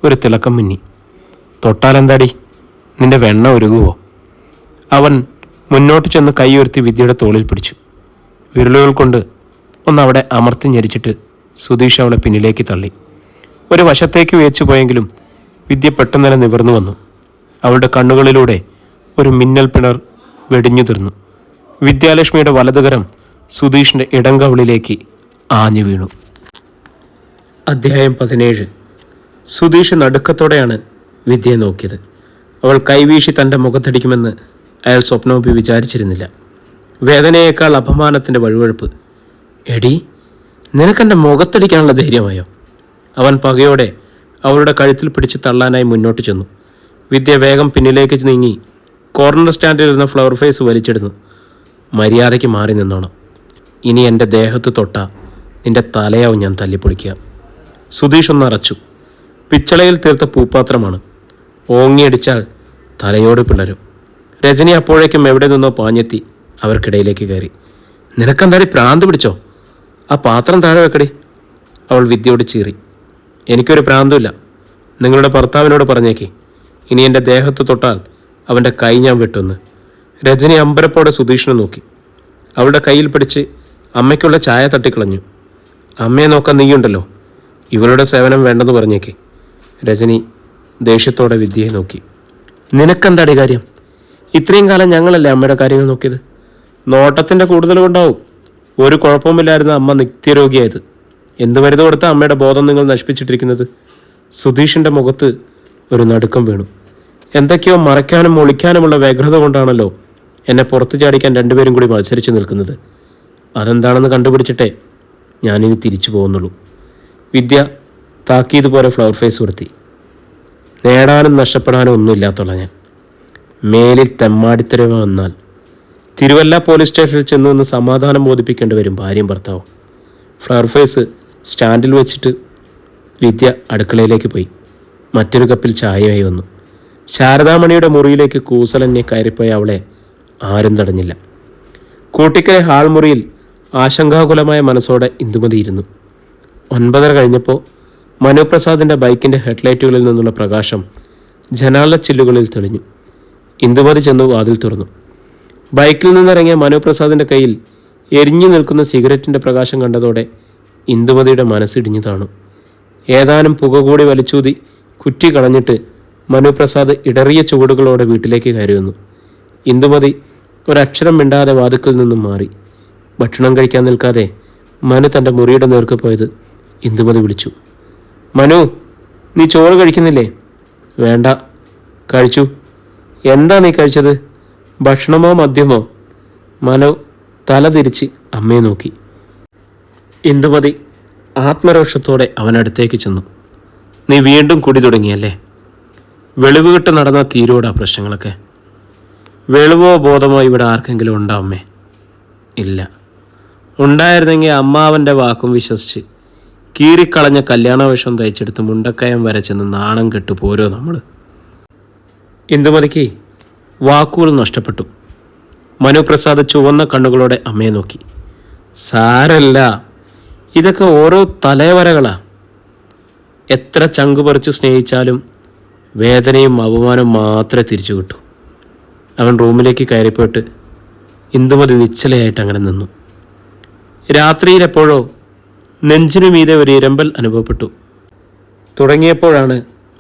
ഒരു തിളക്കം മിന്നി. തൊട്ടാലെന്താടി, നിന്റെ വെണ്ണ ഉരുകുവോ? അവൻ മുന്നോട്ട് ചെന്ന് കൈ ഉയർത്തി വിദ്യയുടെ തോളിൽ പിടിച്ചു. വിരലുകൾ കൊണ്ട് ഒന്നവിടെ അമർത്തി ഞെരിച്ചിട്ട് സുധീഷ് അവളെ പിന്നിലേക്ക് തള്ളി. ഒരു വശത്തേക്ക് വേച്ചു പോയെങ്കിലും വിദ്യ പെട്ടെന്ന് നിവർന്നു വന്നു. അവളുടെ കണ്ണുകളിലൂടെ ഒരു മിന്നൽ പിണർ വെടിഞ്ഞു തീർന്നു. വിദ്യാലക്ഷ്മിയുടെ വലതുകരം സുധീഷിൻ്റെ ഇടംകവിളിലേക്ക് ആഞ്ഞു വീണു. അധ്യായം 17. സുധീഷ് നടുക്കത്തോടെയാണ് വിദ്യയെ നോക്കിയത്. അവൾ കൈവീശി തൻ്റെ മുഖത്തടിക്കുമെന്ന് അയാൾ സ്വപ്നവും വിചാരിച്ചിരുന്നില്ല. വേദനയേക്കാൾ അപമാനത്തിൻ്റെ വഴുവഴുപ്പ്. എടി, നിനക്കെൻ്റെ മുഖത്തടിക്കാനുള്ള ധൈര്യമായോ? അവൻ പകയോടെ അവളുടെ കഴുത്തിൽ പിടിച്ച് തള്ളാനായി മുന്നോട്ട് ചെന്നു. വിദ്യ വേഗം പിന്നിലേക്ക് നീങ്ങി കോർണർ സ്റ്റാൻഡിലിരുന്ന ഫ്ലവർ ഫേസ് വലിച്ചിടുന്നു. മര്യാദയ്ക്ക് മാറി നിന്നോണം. ഇനി എൻ്റെ ദേഹത്ത് തൊട്ടാ നിന്റെ തലയാവും ഞാൻ തല്ലിപ്പൊളിക്കുക. സുധീഷ് ഒന്ന് അറച്ചു. പിച്ചളയിൽ തീർത്ത പൂപ്പാത്രമാണ്. ഓങ്ങിയടിച്ചാൽ തലയോട് പിളരും. രജനി അപ്പോഴേക്കും എവിടെ നിന്നോ പാഞ്ഞെത്തി അവർക്കിടയിലേക്ക് കയറി. നിനക്കെന്താടി പ്രാന്ത് പിടിച്ചോ? ആ പാത്രം താഴെ വെക്കടി. അവൾ വിദ്യയോട് ചീറി. എനിക്കൊരു പ്രാന്തുമില്ല. നിങ്ങളുടെ ഭർത്താവിനോട് പറഞ്ഞേക്ക്, ഇനി എൻ്റെ ദേഹത്ത് തൊട്ടാൽ അവൻ്റെ കൈ ഞാൻ വെട്ടുമെന്ന്. രജനി അമ്പരപ്പോടെ സുധീഷിനെ നോക്കി. അവളുടെ കയ്യിൽ പിടിച്ച് അമ്മയ്ക്കുള്ള ചായ തട്ടിക്കളഞ്ഞു. അമ്മയെ നോക്കാൻ നീയുണ്ടല്ലോ, ഇവളുടെ സേവനം വേണ്ടെന്ന് പറഞ്ഞേക്ക്. രജനി ദേഷ്യത്തോടെ വിദ്യയെ നോക്കി. നിനക്കെന്താടി കാര്യം? ഇത്രയും കാലം ഞങ്ങളല്ലേ അമ്മയുടെ കാര്യങ്ങൾ നോക്കിയത്? നോട്ടത്തിൻ്റെ കൂടുതൽ കൊണ്ടാവും ഒരു കുഴപ്പമില്ലായിരുന്ന അമ്മ നിത്യരോഗിയായത്. എന്ത് മരുന്ന് കൊടുത്ത അമ്മയുടെ ബോധം നിങ്ങൾ നശിപ്പിച്ചിട്ടിരിക്കുന്നത്? സുധീഷിൻ്റെ മുഖത്ത് ഒരു നടുക്കം വീണു. എന്തൊക്കെയോ മറയ്ക്കാനും ഒളിക്കാനുമുള്ള വ്യഗ്രത കൊണ്ടാണല്ലോ എന്നെ പുറത്തു ചാടിക്കാൻ രണ്ടുപേരും കൂടി മത്സരിച്ച് നിൽക്കുന്നത്. അതെന്താണെന്ന് കണ്ടുപിടിച്ചിട്ടേ ഞാനിനി തിരിച്ചു പോകുന്നുള്ളൂ. വിദ്യ താക്കീതുപോലെ ഫ്ലവർ ഫേസ് ഉയർത്തി. നേടാനും നഷ്ടപ്പെടാനും ഒന്നുമില്ലാത്തുള്ള ഞാൻ. മേലിൽ തെമ്മാടിത്തരവ് വന്നാൽ തിരുവല്ല പോലീസ് സ്റ്റേഷനിൽ ചെന്ന് നിന്ന് സമാധാനം ബോധിപ്പിക്കേണ്ടി വരും ഭാര്യയും ഭർത്താവും. ഫ്ലവർ ഫേസ് സ്റ്റാൻഡിൽ വെച്ചിട്ട് വിദ്യ അടുക്കളയിലേക്ക് പോയി. മറ്റൊരു കപ്പിൽ ചായയായി വന്നു. ശാരദാമണിയുടെ മുറിയിലേക്ക് കൂസലന്നെ കയറിപ്പോയ അവളെ ആരും തടഞ്ഞില്ല. കൂട്ടിക്കലെ ഹാൾ മുറിയിൽ ആശങ്കാകുലമായ മനസ്സോടെ ഇന്ദുമതി ഇരുന്നു. 9:30 കഴിഞ്ഞപ്പോൾ മനുപ്രസാദിൻ്റെ ബൈക്കിൻ്റെ ഹെഡ്ലൈറ്റുകളിൽ നിന്നുള്ള പ്രകാശം ജനാല ചില്ലുകളിൽ തെളിഞ്ഞു. ഇന്ദുമതി ചെന്ന് വാതിൽ തുറന്നു. ബൈക്കിൽ നിന്നിറങ്ങിയ മനുപ്രസാദിൻ്റെ കയ്യിൽ എരിഞ്ഞു നിൽക്കുന്ന സിഗരറ്റിൻ്റെ പ്രകാശം കണ്ടതോടെ ഇന്ദുമതിയുടെ മനസ്സിടിഞ്ഞു താണു. ഏതാനും പുക കൂടി വലിച്ചൂതി കുറ്റി കളഞ്ഞിട്ട് മനുപ്രസാദ് ഇടറിയ ചുവടുകളോടെ വീട്ടിലേക്ക് കയറി വന്നു. ഇന്ദുമതി ഒരക്ഷരം മിണ്ടാതെ വാതിക്കൽ നിന്നും മാറി. ഭക്ഷണം കഴിക്കാൻ നിൽക്കാതെ മനു തൻ്റെ മുറിയുടെ നേർക്ക് പോയത് ഇന്ദുമതി വിളിച്ചു. മനു, നീ ചോറ് കഴിക്കുന്നില്ലേ? വേണ്ട. കഴിച്ചു. എന്താ നീ കഴിച്ചത്? ഭക്ഷണമോ മദ്യമോ? മനു തല തിരിച്ച് അമ്മയെ നോക്കി. ഇന്ദുമതി ആത്മരോഷത്തോടെ അവനടുത്തേക്ക് ചെന്നു. നീ വീണ്ടും കുടി തുടങ്ങിയല്ലേ? വെളിവ് കെട്ട് നടന്ന തീരോടാ പ്രശ്നങ്ങളൊക്കെ. വെളിവോ ബോധമോ ഇവിടെ ആർക്കെങ്കിലും ഉണ്ടോ അമ്മേ? ഇല്ല. ഉണ്ടായിരുന്നെങ്കിൽ അമ്മാവൻ്റെ വാക്കും വിശ്വസിച്ച് കീറിക്കളഞ്ഞ കല്യാണവേഷം തയ്ച്ചെടുത്ത് മുണ്ടക്കയം വരെ ചെന്ന് നാണം കെട്ടു പോരോ നമ്മൾ. ഇന്ദുമതിക്ക് വാക്കുകൾ നഷ്ടപ്പെട്ടു. മനുപ്രസാദ് ചുവന്ന കണ്ണുകളോടെ അമ്മയെ നോക്കി. സാരല്ല, ഇതൊക്കെ ഓരോ തലവരകളാ. എത്ര ചങ്കുപറിച്ച് സ്നേഹിച്ചാലും വേദനയും അപമാനവും മാത്രമേ തിരിച്ചു കിട്ടൂ. അവൻ റൂമിലേക്ക് കയറിപ്പോയിട്ട് ഇന്ദുമതി നിശ്ചലയായിട്ട് അങ്ങനെ നിന്നു. രാത്രിയിലെപ്പോഴോ നെഞ്ചിനു മീതെ ഒരു ഇരമ്പൽ അനുഭവപ്പെട്ടു. തുടങ്ങിയപ്പോഴാണ്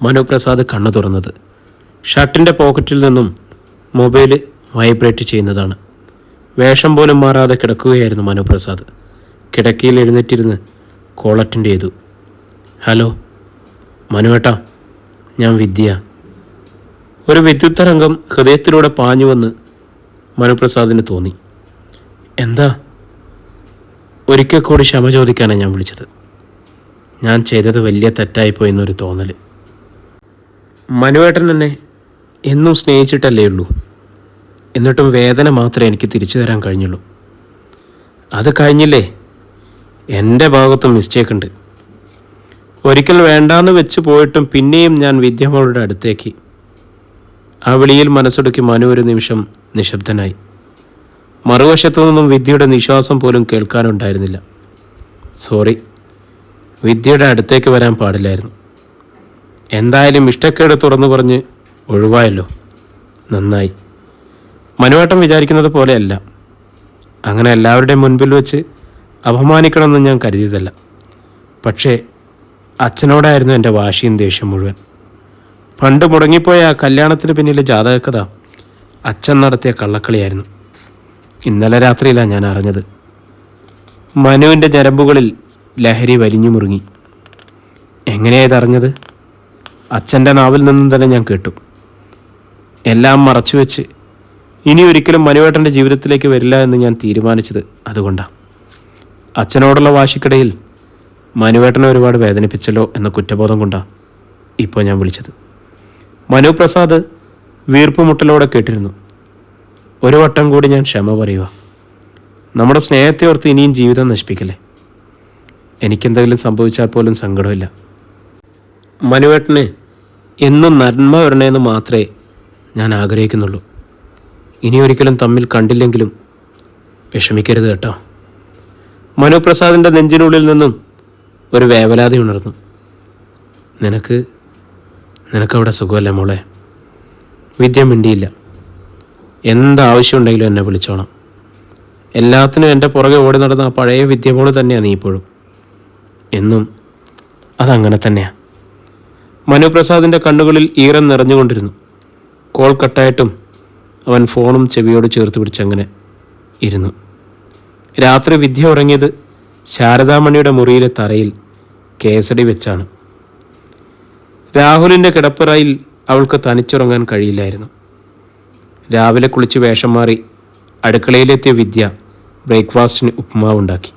മനുപ്രസാദ് കണ്ണു തുറന്നത്. ഷർട്ടിൻ്റെ പോക്കറ്റിൽ നിന്നും മൊബൈൽ വൈബ്രേറ്റ് ചെയ്യുന്നതാണ്. വേഷം പോലും മാറാതെ കിടക്കുകയായിരുന്നു മനുപ്രസാദ്. കിടക്കയിൽ എഴുന്നേറ്റിരുന്ന് കോൾ അറ്റൻഡ് ചെയ്തു. ഹലോ മനുവേട്ടാ, ഞാൻ വിദ്യ. ഒരു വിദ്യുത്തരംഗം ഹൃദയത്തിലൂടെ പാഞ്ഞു വന്ന് മനുപ്രസാദിന് തോന്നി. എന്താ? ഒരിക്കൽ കൂടി ക്ഷമ ചോദിക്കാനാണ് ഞാൻ വിളിച്ചത്. ഞാൻ ചെയ്തത് വലിയ തെറ്റായിപ്പോയെന്നൊരു തോന്നൽ. മനുവേട്ടൻ എന്നെ എന്നും സ്നേഹിച്ചിട്ടല്ലേ ഉള്ളൂ. എന്നിട്ടും വേദന മാത്രമേ എനിക്ക് തിരിച്ചു തരാൻ കഴിഞ്ഞുള്ളൂ. അത് കഴിഞ്ഞില്ലേ, എൻ്റെ ഭാഗത്തും മിസ്റ്റേക്ക് ഉണ്ട്. ഒരിക്കൽ വേണ്ടാന്ന് വെച്ച് പോയിട്ടും പിന്നെയും ഞാൻ വിദ്യമോളുടെ അടുത്തേക്ക്. ആ വിളിയിൽ മനസ്സൊടുക്കി മനു ഒരു നിമിഷം നിശബ്ദനായി. മറുവശത്തു നിന്നും വിദ്യയുടെ നിശ്വാസം പോലും കേൾക്കാനുണ്ടായിരുന്നില്ല. സോറി, വിദ്യയുടെ അടുത്തേക്ക് വരാൻ പാടില്ലായിരുന്നു. എന്തായാലും ഇഷ്ടക്കേട് തുറന്നു പറഞ്ഞ് ഒഴിവായല്ലോ, നന്നായി. മനുവേട്ടൻ വിചാരിക്കുന്നത് പോലെയല്ല. അങ്ങനെ എല്ലാവരുടെയും മുൻപിൽ വെച്ച് അപമാനിക്കണമെന്ന് ഞാൻ കരുതിയതല്ല. പക്ഷേ അച്ഛനോടായിരുന്നു എൻ്റെ വാശിയും ദേഷ്യം മുഴുവൻ. പണ്ട് മുടങ്ങിപ്പോയ ആ കല്യാണത്തിന് പിന്നിലെ ജാതകക്കഥ അച്ഛൻ നടത്തിയ കള്ളക്കളിയായിരുന്നു. ഇന്നലെ രാത്രിയിലാണ് ഞാൻ അറിഞ്ഞത്. മനുവിൻ്റെ ഞരമ്പുകളിൽ ലഹരി വലിഞ്ഞു മുറുങ്ങി. എങ്ങനെയായതറിഞ്ഞത്? അച്ഛൻ്റെ നാവിൽ നിന്നും തന്നെ ഞാൻ കേട്ടു. എല്ലാം മറച്ചു വെച്ച് ഇനി ഒരിക്കലും മനുവേട്ടൻ്റെ ജീവിതത്തിലേക്ക് വരില്ല എന്ന് ഞാൻ തീരുമാനിച്ചത് അതുകൊണ്ടാണ്. അച്ഛനോടുള്ള വാശിക്കിടയിൽ മനുവേട്ടനെ ഒരുപാട് വേദനിപ്പിച്ചല്ലോ എന്ന കുറ്റബോധം കൊണ്ടാണ് ഇപ്പോൾ ഞാൻ വിളിച്ചത്. മനുപ്രസാദ് വീർപ്പുമുട്ടലോടെ കേട്ടിരുന്നു. ഒരു വട്ടം കൂടി ഞാൻ ക്ഷമ പറയുക. നമ്മുടെ സ്നേഹത്തെ ഓർത്ത് ഇനിയും ജീവിതം നശിപ്പിക്കല്ലേ. എനിക്കെന്തെങ്കിലും സംഭവിച്ചാൽ പോലും സങ്കടമില്ല. മനുവേട്ടന് എന്നും നന്മ വരണേന്ന് മാത്രമേ ഞാൻ ആഗ്രഹിക്കുന്നുള്ളൂ. ഇനി ഒരിക്കലും തമ്മിൽ കണ്ടില്ലെങ്കിലും വിഷമിക്കരുത് കേട്ടോ. മനുപ്രസാദിൻ്റെ നെഞ്ചിനുള്ളിൽ നിന്നും ഒരു വേവലാതി ഉണർന്നു. നിനക്കവിടെ സുഖമല്ലേ മോളെ? വിദ്യ മിണ്ടിയില്ല. എന്താവശ്യമുണ്ടെങ്കിലും എന്നെ വിളിച്ചോണം. എല്ലാത്തിനും എൻ്റെ പുറകെ ഓടി നടന്ന ആ പഴയ വിദ്യമോള് തന്നെയാണ് നീ ഇപ്പോഴും. എന്നും അതങ്ങനെ തന്നെയാണ്. മനുപ്രസാദിൻ്റെ കണ്ണുകളിൽ ഈറൻ നിറഞ്ഞുകൊണ്ടിരുന്നു. കോൾ കട്ടായിട്ടും അവൻ ഫോണും ചെവിയോട് ചേർത്ത് പിടിച്ചങ്ങനെ ഇരുന്നു. രാത്രി വിദ്യ ഉറങ്ങിയത് ശാരദാമണിയുടെ മുറിയിലെ തറയിൽ കേസടി വെച്ചാണ്. രാഹുലിൻ്റെ കിടപ്പറയിൽ അവൾക്ക് തനിച്ചുറങ്ങാൻ കഴിയില്ലായിരുന്നു. രാവിലെ കുളിച്ച് വേഷം മാറി അടുക്കളയിലെത്തിയ വിദ്യ ബ്രേക്ക്ഫാസ്റ്റിന് ഉപ്പുമാവുണ്ടാക്കി.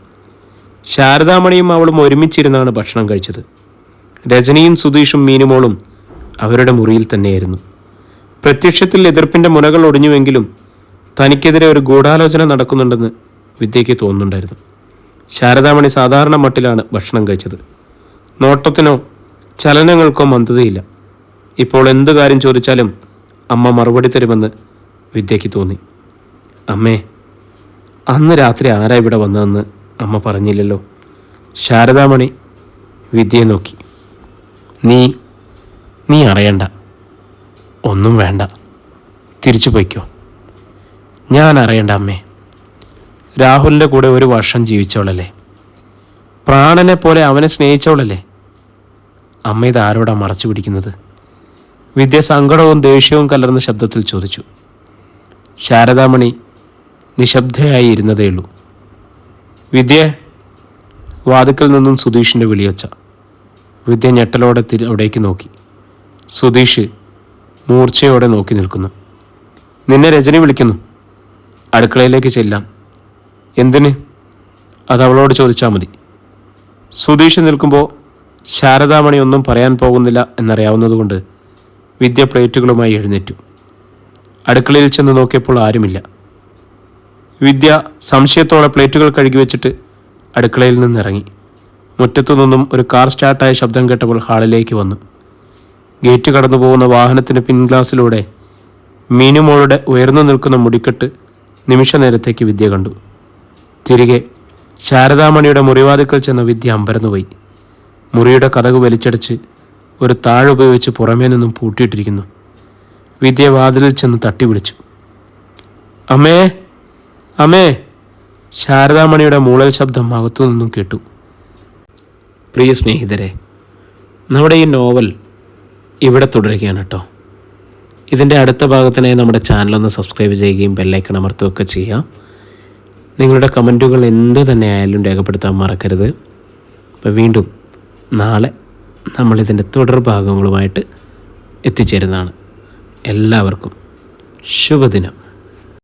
ശാരദാമണിയും അവളും ഒരുമിച്ചിരുന്നാണ് ഭക്ഷണം കഴിച്ചത്. രജനിയും സുധീഷും മീനുമോളും അവരുടെ മുറിയിൽ തന്നെയായിരുന്നു. പ്രത്യക്ഷത്തിൽ എതിർപ്പിൻ്റെ മുനകൾ ഒടിഞ്ഞുവെങ്കിലും തനിക്കെതിരെ ഒരു ഗൂഢാലോചന നടക്കുന്നുണ്ടെന്ന് വിദ്യയ്ക്ക് തോന്നുന്നുണ്ടായിരുന്നു. ശാരദാമണി സാധാരണ മട്ടിലാണ് ഭക്ഷണം കഴിച്ചത്. നോട്ടത്തിനോ ചലനങ്ങൾക്കോ മന്ദതയില്ല. ഇപ്പോൾ എന്ത് കാര്യം ചോദിച്ചാലും അമ്മ മറുപടി തരുമെന്ന് വിദ്യയ്ക്ക് തോന്നി. അമ്മേ, അന്ന് രാത്രി ആരാ ഇവിടെ വന്നതെന്ന് അമ്മ പറഞ്ഞില്ലല്ലോ. ശാരദാമണി വിദ്യയെ നോക്കി. നീ അറിയണ്ട, ഒന്നും വേണ്ട, തിരിച്ചു പോയിക്കോ. ഞാൻ അറിയണ്ട അമ്മേ. രാഹുലിൻ്റെ കൂടെ ഒരു വർഷം ജീവിച്ചവളല്ലേ, പ്രാണനെ പോലെ അവനെ സ്നേഹിച്ചവളല്ലേ. അമ്മ ഇത് ആരോടാ മറച്ചു പിടിക്കുന്നത്? വിദ്യ സങ്കടവും ദേഷ്യവും കലർന്ന ശബ്ദത്തിൽ ചോദിച്ചു. ശാരദാമണി നിശബ്ദയായി ഇരുന്നതേയുള്ളൂ. വിദ്യ, വാതിക്കൽ നിന്നും സുധീഷിൻ്റെ വിളിയൊച്ച. വിദ്യ ഞെട്ടലോടെ അവിടേക്ക് നോക്കി. സുധീഷ് മൂർച്ചയോടെ നോക്കി നിൽക്കുന്നു. നിന്നെ രജനി വിളിക്കുന്നു, അടുക്കളയിലേക്ക് ചെല്ലാൻ. എന്തിന്? അതവളോട് ചോദിച്ചാൽ മതി. സുധീഷ് നിൽക്കുമ്പോൾ ശാരദാമണി ഒന്നും പറയാൻ പോകുന്നില്ല എന്നറിയാവുന്നതുകൊണ്ട് വിദ്യ പ്ലേറ്റുകളുമായി എഴുന്നേറ്റു. അടുക്കളയിൽ ചെന്ന് നോക്കിയപ്പോൾ ആരുമില്ല. വിദ്യ സംശയത്തോടെ പ്ലേറ്റുകൾ കഴുകി വെച്ചിട്ട് അടുക്കളയിൽ നിന്നിറങ്ങി. മുറ്റത്തു നിന്നും ഒരു കാർ സ്റ്റാർട്ടായ ശബ്ദം കേട്ടപ്പോൾ ഹാളിലേക്ക് വന്നു. ഗേറ്റ് കടന്നു പോകുന്ന വാഹനത്തിന് പിൻഗ്ലാസിലൂടെ മീനുമോളുടെ ഉയർന്നു നിൽക്കുന്ന മുടിക്കെട്ട് നിമിഷ നേരത്തേക്ക് വിദ്യ കണ്ടു. തിരികെ ശാരദാമണിയുടെ മുറിവാതിക്കൽ ചെന്ന വിദ്യ അമ്പരന്നുപോയി. മുറിയുടെ കതക് വലിച്ചടച്ച് ഒരു താഴുപയോഗിച്ച് പുറമേ നിന്നും പൂട്ടിയിട്ടിരിക്കുന്നു. വിദ്യ വാതിലിൽ ചെന്ന് തട്ടി വിളിച്ചു. അമ്മേ, അമ്മേ! ശാരദാമണിയുടെ മൂളൽ ശബ്ദം അകത്തു നിന്നും കേട്ടു. പ്രിയ സ്നേഹിതരെ, നമ്മുടെ ഈ നോവൽ ഇവിടെ തുടരുകയാണ് കേട്ടോ. ഇതിൻ്റെ അടുത്ത ഭാഗത്തിനായി നമ്മുടെ ചാനലൊന്ന് സബ്സ്ക്രൈബ് ചെയ്യുകയും ബെല്ലൈക്കൺ അമർത്തുകയൊക്കെ ചെയ്യാം. നിങ്ങളുടെ കമൻറ്റുകൾ എന്ത് തന്നെ ആയാലും രേഖപ്പെടുത്താൻ മറക്കരുത്. അപ്പോൾ വീണ്ടും നാളെ നമ്മളിതിൻ്റെ തുടർഭാഗങ്ങളുമായിട്ട് എത്തിച്ചേരുന്നതാണ്. എല്ലാവർക്കും ശുഭദിനം.